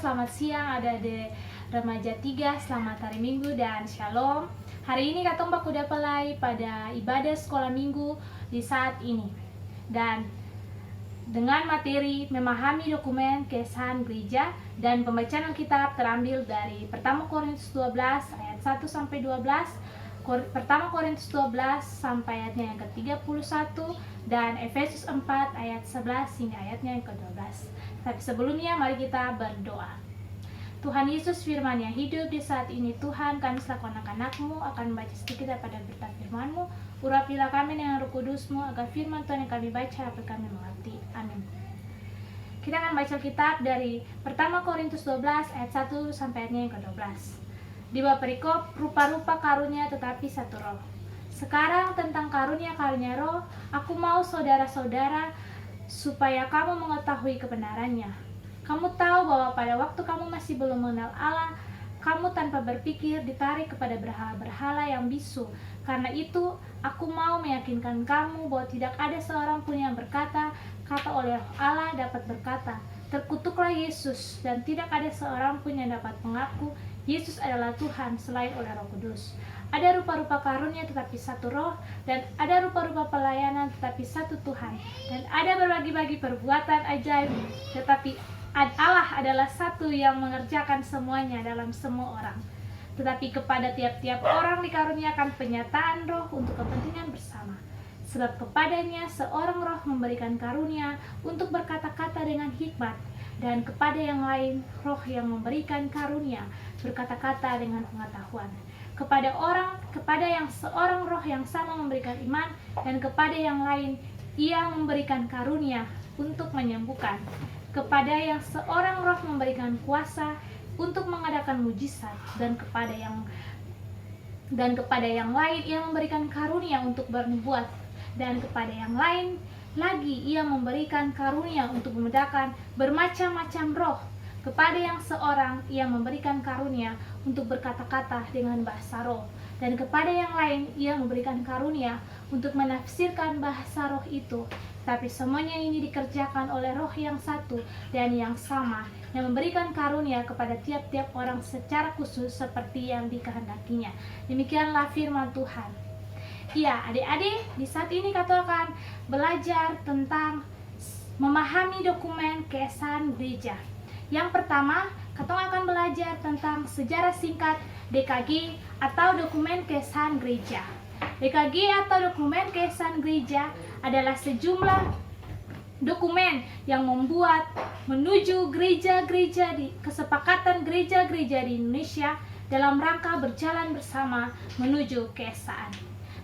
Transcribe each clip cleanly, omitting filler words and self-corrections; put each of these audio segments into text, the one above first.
selamat siang adik-adik remaja 3, selamat hari Minggu dan Shalom. Hari ini katong baku dapalai pada ibadah sekolah minggu di saat ini. Dan dengan materi memahami dokumen kesan gereja dan pembacaan Alkitab terambil dari Pertama Korintus 12 ayat 1 sampai 12, Pertama Korintus 12 sampai ayatnya yang ke-31 dan Efesus 4 ayat 11 hingga ayatnya yang ke-12. Tapi sebelumnya mari kita berdoa. Tuhan Yesus, firman yang hidup di saat ini, Tuhan, kami selaku anak-anak-Mu akan membaca sedikit daripada berita firman-Mu. Urapilah kami dengan Roh Kudus-Mu agar firman Tuhan yang kami baca dapat kami mengerti. Amin. Kita akan baca kitab dari Pertama Korintus 12 ayat 1 sampai ayatnya yang ke-12. Di bawah perikop rupa-rupa karunia tetapi satu roh. Sekarang tentang karunia-karunia roh, aku mau saudara-saudara supaya kamu mengetahui kebenarannya. Kamu tahu bahwa pada waktu kamu masih belum mengenal Allah, kamu tanpa berpikir ditarik kepada berhala-berhala yang bisu. Karena itu, aku mau meyakinkan kamu bahwa tidak ada seorang pun yang berkata, kata oleh Allah dapat berkata, terkutuklah Yesus, dan tidak ada seorang pun yang dapat mengaku Yesus adalah Tuhan selain oleh Roh Kudus. Ada rupa-rupa karunia tetapi satu roh, dan ada rupa-rupa pelayanan tetapi satu Tuhan, dan ada berbagi-bagi perbuatan ajaib, tetapi Allah adalah satu yang mengerjakan semuanya dalam semua orang. Tetapi kepada tiap-tiap orang dikaruniakan penyataan roh untuk kepentingan bersama. Sebab kepadanya seorang roh memberikan karunia untuk berkata-kata dengan hikmat, dan kepada yang lain roh yang memberikan karunia berkata-kata dengan pengetahuan. Kepada yang seorang roh yang sama memberikan iman, dan kepada yang lain ia memberikan karunia untuk menyembuhkan. Kepada yang seorang roh memberikan kuasa untuk mengadakan mujizat, dan kepada yang lain ia memberikan karunia untuk bernubuat, dan kepada yang lain lagi ia memberikan karunia untuk membedakan bermacam-macam roh. Kepada yang seorang ia memberikan karunia untuk berkata-kata dengan bahasa roh, dan kepada yang lain ia memberikan karunia untuk menafsirkan bahasa roh itu. Tapi semuanya ini dikerjakan oleh roh yang satu dan yang sama, yang memberikan karunia kepada tiap-tiap orang secara khusus seperti yang dikehendakinya. Demikianlah firman Tuhan. Ya, adik-adik, di saat ini kita akan belajar tentang memahami dokumen kesan gereja. Yang pertama, kita akan belajar tentang sejarah singkat DKG atau dokumen kesan gereja. DKG atau dokumen kesan gereja adalah sejumlah dokumen yang membuat menuju gereja-gereja di kesepakatan gereja-gereja di Indonesia dalam rangka berjalan bersama menuju keesaan.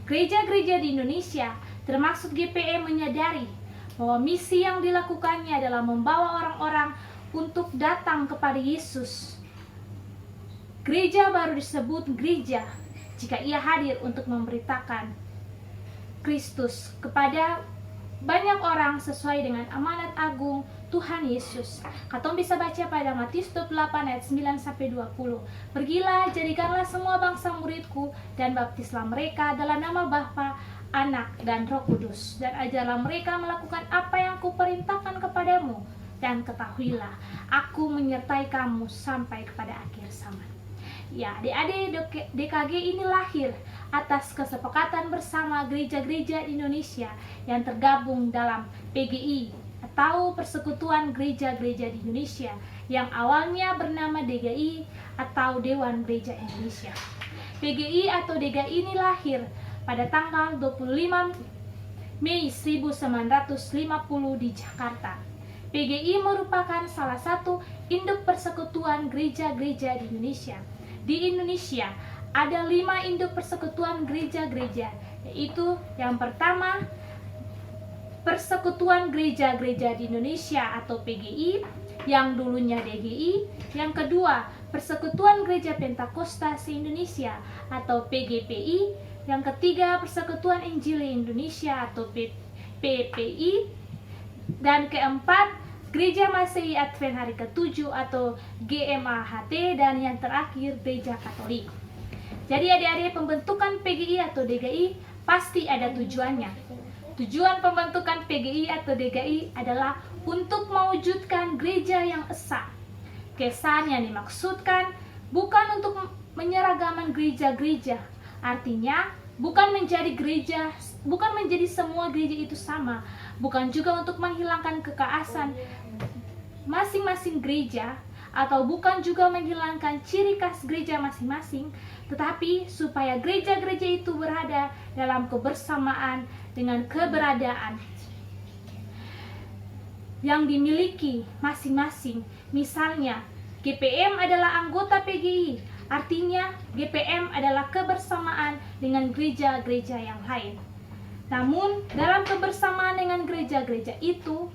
Gereja-gereja di Indonesia termasuk GPE menyadari bahwa misi yang dilakukannya adalah membawa orang-orang untuk datang kepada Yesus. Gereja baru disebut gereja jika ia hadir untuk memberitakan Kristus kepada banyak orang sesuai dengan amanat agung Tuhan Yesus. Katong bisa baca pada Matius 28 ayat 9 sampai 20. Pergilah, jadikanlah semua bangsa muridku dan baptislah mereka dalam nama Bapa, Anak dan Roh Kudus, dan ajarlah mereka melakukan apa yang kuperintahkan kepadamu, dan ketahuilah aku menyertai kamu sampai kepada akhir zaman. Ya, adik-adik, DKG ini lahir atas kesepakatan bersama gereja-gereja Indonesia yang tergabung dalam PGI atau Persekutuan Gereja-Gereja di Indonesia, yang awalnya bernama DGI atau Dewan Gereja Indonesia. PGI atau DGI ini lahir pada tanggal 25 Mei 1950 di Jakarta. PGI merupakan salah satu induk persekutuan gereja-gereja di Indonesia. Di Indonesia ada 5 induk persekutuan gereja-gereja, yaitu yang pertama Persekutuan Gereja-Gereja di Indonesia atau PGI, yang dulunya DGI. Yang kedua, Persekutuan Gereja Pentakosta se-Indonesia atau PGPI. Yang ketiga, Persekutuan Injili Indonesia atau PPI. Dan keempat, Gereja Masehi Advent Hari ke-7 atau GMAHT. Dan yang terakhir, Gereja Katolik. Jadi adik-adik, pembentukan PGI atau DGI pasti ada tujuannya. Tujuan pembentukan PGI atau DGI adalah untuk mewujudkan gereja yang esa. Kesan yang dimaksudkan bukan untuk menyeragaman gereja-gereja, artinya bukan menjadi semua gereja itu sama, bukan juga untuk menghilangkan kekhasan masing-masing gereja, atau bukan juga menghilangkan ciri khas gereja masing-masing, tetapi supaya gereja-gereja itu berada dalam kebersamaan dengan keberadaan yang dimiliki masing-masing. Misalnya, GPM adalah anggota PGI, artinya GPM adalah kebersamaan dengan gereja-gereja yang lain. Namun, dalam kebersamaan dengan gereja-gereja itu,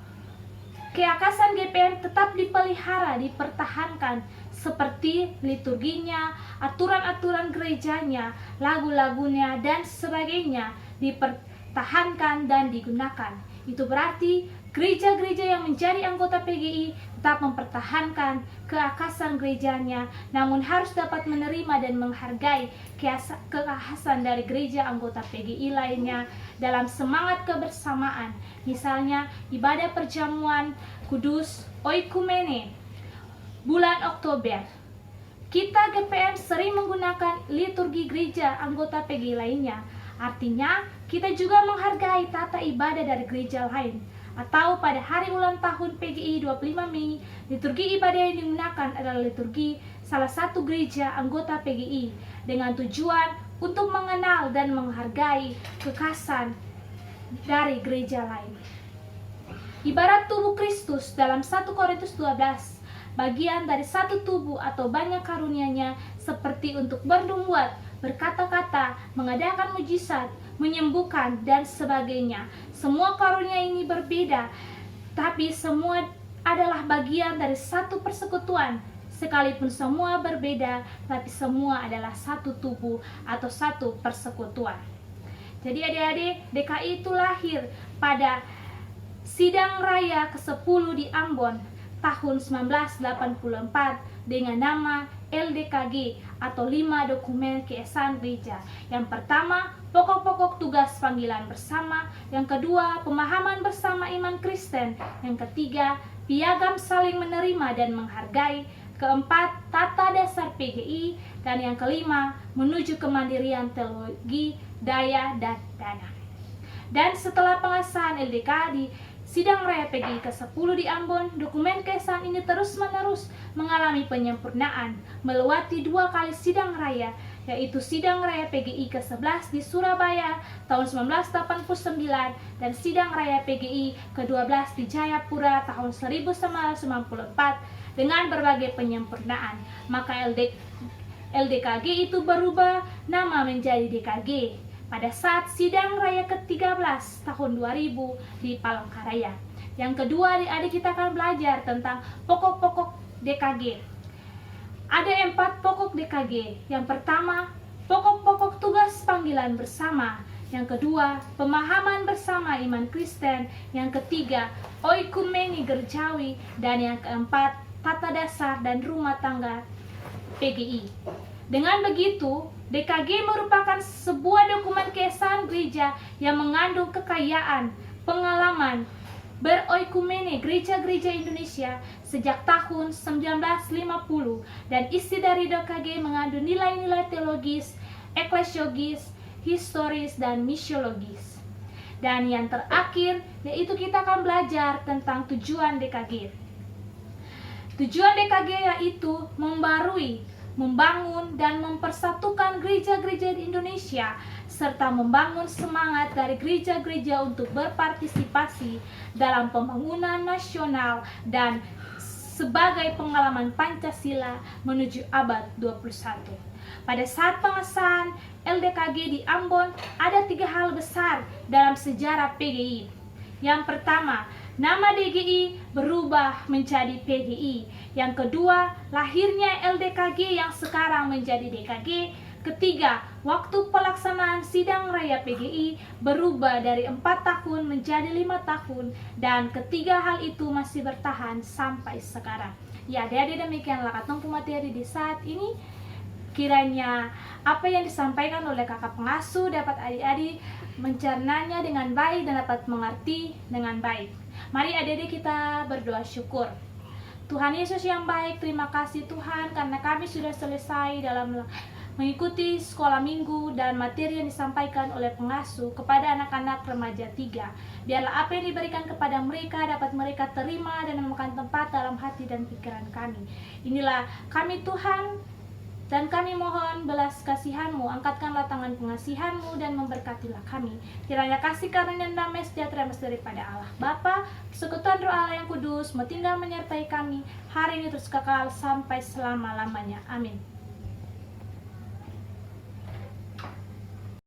keakasan GPM tetap dipelihara, dipertahankan, seperti liturginya, aturan-aturan gerejanya, lagu-lagunya, dan sebagainya dipertahankan dan digunakan. Itu berarti gereja-gereja yang menjadi anggota PGI tetap mempertahankan keakasan gerejanya, namun harus dapat menerima dan menghargai keakasan dari gereja anggota PGI lainnya dalam semangat kebersamaan. Misalnya ibadah perjamuan kudus oikumene bulan Oktober. Kita GPM sering menggunakan liturgi gereja anggota PGI lainnya. Artinya kita juga menghargai tata ibadah dari gereja lain. Atau pada hari ulang tahun PGI 25 Mei, liturgi ibadah yang digunakan adalah liturgi salah satu gereja anggota PGI dengan tujuan untuk mengenal dan menghargai kekhasan dari gereja lain. Ibarat tubuh Kristus dalam 1 Korintus 12, bagian dari satu tubuh atau banyak karunia-Nya seperti untuk bernubuat, berkata-kata, mengadakan mujizat, menyembuhkan, dan sebagainya. Semua karunia ini berbeda, tapi semua adalah bagian dari satu persekutuan. Sekalipun semua berbeda, tapi semua adalah satu tubuh atau satu persekutuan. Jadi adik-adik, DKI itu lahir pada Sidang Raya ke-10 di Ambon tahun 1984 dengan nama LDKG atau 5 Dokumen Keesaan Gereja. Yang pertama, pokok-pokok tugas panggilan bersama. Yang kedua, pemahaman bersama iman Kristen. Yang ketiga, piagam saling menerima dan menghargai. Keempat, tata dasar PGI. Dan yang kelima, menuju kemandirian teologi, daya, dan dana. Dan setelah pengesahan LDK di Sidang Raya PGI ke-10 di Ambon, dokumen keesaan ini terus-menerus mengalami penyempurnaan, melewati 2 kali sidang raya, yaitu Sidang Raya PGI ke-11 di Surabaya tahun 1989 dan Sidang Raya PGI ke-12 di Jayapura tahun 1994 dengan berbagai penyempurnaan. Maka LDKG itu berubah nama menjadi DKG pada saat Sidang Raya ke-13 tahun 2000 di Palangkaraya. Yang kedua, adik-adik kita akan belajar tentang pokok-pokok DKG. Ada 4 pokok DKG. Yang pertama, pokok-pokok tugas panggilan bersama. Yang kedua, pemahaman bersama iman Kristen. Yang ketiga, oikumeni gerejawi. Dan yang keempat, tata dasar dan rumah tangga PGI. Dengan begitu, DKG merupakan sebuah dokumen keesaan gereja yang mengandung kekayaan, pengalaman beroikumene gereja-gereja Indonesia sejak tahun 1950, dan isi dari DKG mengandung nilai-nilai teologis, eklesiologis, historis, dan misiologis. Dan yang terakhir, yaitu kita akan belajar tentang tujuan DKG. Tujuan DKG yaitu membarui, membangun dan mempersatukan gereja-gereja di Indonesia, serta membangun semangat dari gereja-gereja untuk berpartisipasi dalam pembangunan nasional dan sebagai pengalaman Pancasila menuju abad 21. Pada saat pengesahan LDKG di Ambon, ada 3 hal besar dalam sejarah PGI. Yang pertama, nama DGI berubah menjadi PGI. Yang kedua, lahirnya LDKG yang sekarang menjadi DKG. Ketiga, waktu pelaksanaan Sidang Raya PGI berubah dari 4 tahun menjadi 5 tahun. Dan ketiga hal itu masih bertahan sampai sekarang. Ya, adik-adik, demikianlah katong materi di saat ini. Kiranya apa yang disampaikan oleh kakak pengasuh dapat adik-adik mencernanya dengan baik dan dapat mengerti dengan baik. Mari adik-adik kita berdoa syukur. Tuhan Yesus yang baik, terima kasih Tuhan karena kami sudah selesai dalam mengikuti sekolah minggu dan materi yang disampaikan oleh pengasuh kepada anak-anak remaja 3. Biarlah apa yang diberikan kepada mereka dapat mereka terima dan memakan tempat dalam hati dan pikiran kami. Inilah kami Tuhan, dan kami mohon belas kasihan-Mu, angkatkanlah tangan pengasihan-Mu dan memberkatilah kami. Kiranya kasih karunia dan damai sejahtera daripada Allah Bapa, kesekutuan Roh Allah yang kudus, mau tinggal menyertai kami hari ini terus kekal sampai selama-lamanya. Amin.